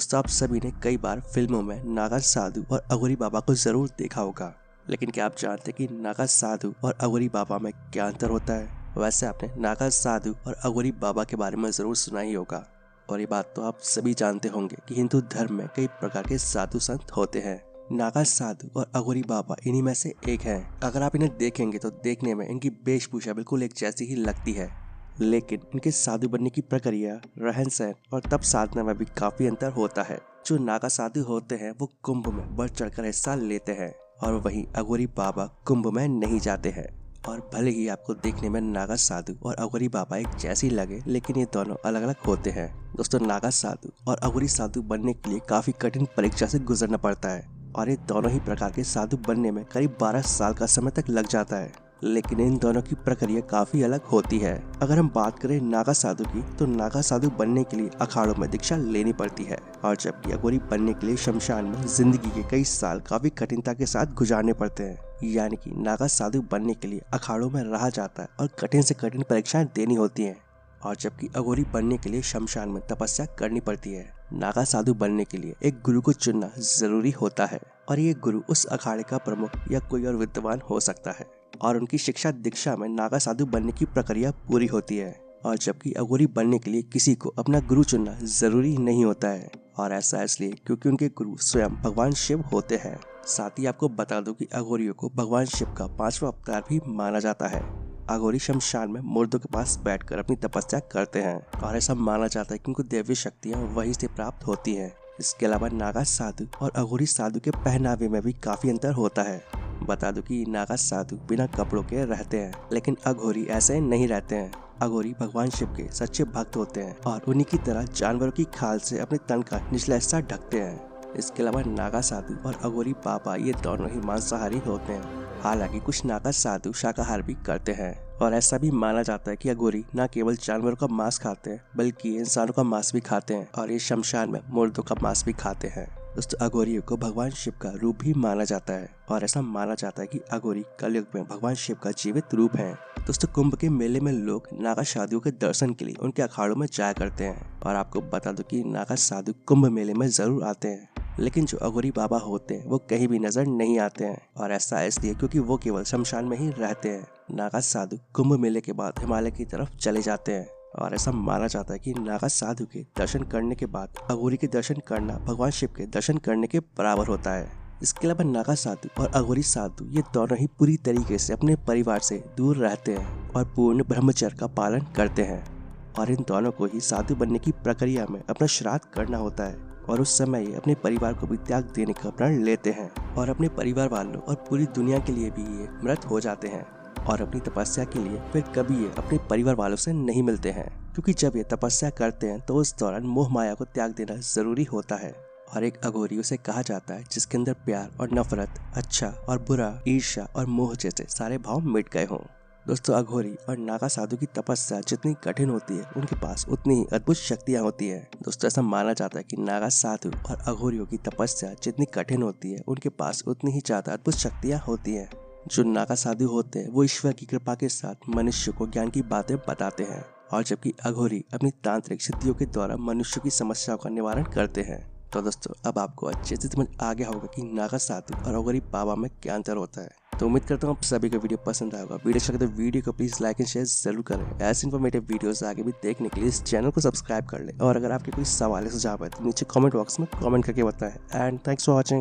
दोस्तों, आप सभी ने कई बार फिल्मों में नागा साधु और अघोरी बाबा को जरूर देखा होगा, लेकिन क्या आप जानते हैं कि नागा साधु और अघोरी बाबा में क्या अंतर होता है? वैसे आपने नागा साधु और अघोरी बाबा के बारे में जरूर सुना ही होगा, और ये बात तो आप सभी जानते होंगे कि हिंदू धर्म में कई प्रकार के साधु संत होते हैं। नागा साधु और अघोरी बाबा इन्हीं में से एक हैं। अगर आप इन्हें देखेंगे तो देखने में इनकी वेशभूषा बिल्कुल एक जैसी ही लगती है, लेकिन इनके साधु बनने की प्रक्रिया, रहन सहन और तप साधना में भी काफी अंतर होता है। जो नागा साधु होते हैं वो कुंभ में बढ़ चढ़कर हिस्सा लेते हैं, और वहीं अघोरी बाबा कुंभ में नहीं जाते हैं। और भले ही आपको देखने में नागा साधु और अघोरी बाबा एक जैसी लगे, लेकिन ये दोनों अलग अलग होते हैं। दोस्तों, नागा साधु और अघोरी साधु बनने के लिए काफी कठिन परीक्षा से गुजरना पड़ता है, और ये दोनों ही प्रकार के साधु बनने में करीब 12 साल का समय तक लग जाता है। लेकिन इन दोनों की प्रक्रिया काफी अलग होती है। अगर हम बात करें नागा साधु की, तो नागा साधु बनने के लिए अखाड़ों में दीक्षा लेनी पड़ती है, और जबकि अघोरी बनने के लिए शमशान में जिंदगी के कई साल काफी कठिनता के साथ गुजारने पड़ते हैं। यानी कि नागा साधु बनने के लिए अखाड़ों में रहा जाता है और कठिन से कठिन परीक्षाएं देनी होती हैं, और जबकि अघोरी बनने के लिए शमशान में तपस्या करनी पड़ती है। नागा साधु बनने के लिए एक गुरु को चुनना जरूरी होता है, और ये गुरु उस अखाड़े का प्रमुख या कोई और विद्वान हो सकता है, और उनकी शिक्षा दीक्षा में नागा साधु बनने की प्रक्रिया पूरी होती है। और जबकि अघोरी बनने के लिए किसी को अपना गुरु चुनना जरूरी नहीं होता है, और ऐसा इसलिए क्योंकि उनके गुरु स्वयं भगवान शिव होते हैं। साथ ही आपको बता दूं कि अघोरियों को भगवान शिव का 5वां अवतार भी माना जाता है। अघोरी शमशान में मुर्दों के पास बैठकर अपनी तपस्या करते हैं, और ऐसा माना जाता है कि उनको दैवीय शक्तियाँ वहीं से प्राप्त होती हैं। इसके अलावा नागा साधु और अघोरी साधु के पहनावे में भी काफी अंतर होता है। बता दूं कि नागा साधु बिना कपड़ों के रहते हैं, लेकिन अघोरी ऐसे नहीं रहते हैं। अघोरी भगवान शिव के सच्चे भक्त होते हैं, और उन्हीं की तरह जानवरों की खाल से अपने तन का निचला हिस्सा ढकते हैं। इसके अलावा नागा साधु और अघोरी बाबा ये दोनों ही मांसाहारी होते हैं। हालांकि कुछ नागा साधु शाकाहार भी करते हैं, और ऐसा भी माना जाता है कि अघोरी न केवल जानवरों का मांस खाते हैं, बल्कि इंसानों का मांस भी खाते हैं, और ये शमशान में मुर्दों का मांस भी खाते हैं। दोस्तों, अघोरियों को भगवान शिव का रूप भी माना जाता है, और ऐसा माना जाता है कि अघोरी कलयुग में भगवान शिव का जीवित रूप है। दोस्तों, कुंभ के मेले में लोग नागा साधुओं के दर्शन के लिए उनके अखाड़ों में जाया करते हैं, और आपको बता दो कि नागा साधु कुंभ मेले में जरूर आते हैं, लेकिन जो अघोरी बाबा होते हैं वो कहीं भी नजर नहीं आते हैं, और ऐसा इसलिए क्योंकि वो केवल शमशान में ही रहते हैं। नागा साधु कुंभ मेले के बाद हिमालय की तरफ चले जाते हैं, और ऐसा माना जाता है कि नागा साधु के दर्शन करने के बाद अघोरी के दर्शन करना भगवान शिव के दर्शन करने के बराबर होता है। इसके अलावा नागा साधु और अघोरी साधु ये दोनों ही पूरी तरीके से अपने परिवार से दूर रहते हैं और पूर्ण ब्रह्मचर्य का पालन करते हैं, और इन दोनों को ही साधु बनने की प्रक्रिया में अपना श्राद्ध करना होता है, और उस समय ये अपने परिवार को भी त्याग देने का प्रण लेते हैं, और अपने परिवार वालों और पूरी दुनिया के लिए भी ये मृत हो जाते हैं। और अपनी तपस्या के लिए फिर कभी ये अपने परिवार वालों से नहीं मिलते हैं, क्योंकि जब ये तपस्या करते हैं तो उस दौरान मोह माया को त्याग देना जरूरी होता है। और एक अघोरी उसे कहा जाता है जिसके अंदर प्यार और नफरत, अच्छा और बुरा, ईर्ष्या और मोह जैसे सारे भाव मिट गए हों। दोस्तों, अघोरी और नागा साधु की तपस्या जितनी कठिन होती है, उनके पास उतनी ही अद्भुत शक्तियाँ होती है। दोस्तों, ऐसा माना जाता है कि नागा साधु और अघोरियों की तपस्या जितनी कठिन होती है, उनके पास उतनी ही ज्यादा अद्भुत शक्तियाँ होती हैं। जो नागा साधु होते हैं वो ईश्वर की कृपा के साथ मनुष्य को ज्ञान की बातें बताते हैं, और जबकि अघोरी अपनी तांत्रिक सिद्धियों के द्वारा मनुष्य की समस्याओं का निवारण करते हैं। तो दोस्तों, अब आपको अच्छे से समझ आ गया होगा कि नागा साधु और अघोरी बाबा में क्या अंतर होता है। तो उम्मीद करता हूँ आप सभी को वीडियो पसंद आएगा। वीडियो अच्छा लगे तो वीडियो को प्लीज लाइक एंड शेयर जरूर करें। ऐसे इन्फॉर्मेटिव वीडियोस आगे भी देखने के लिए इस चैनल को सब्सक्राइब कर लें, और अगर आपके कोई सवाल है, सुझाव है तो नीचे कमेंट बॉक्स में कमेंट करके बताएं। And thanks for watching.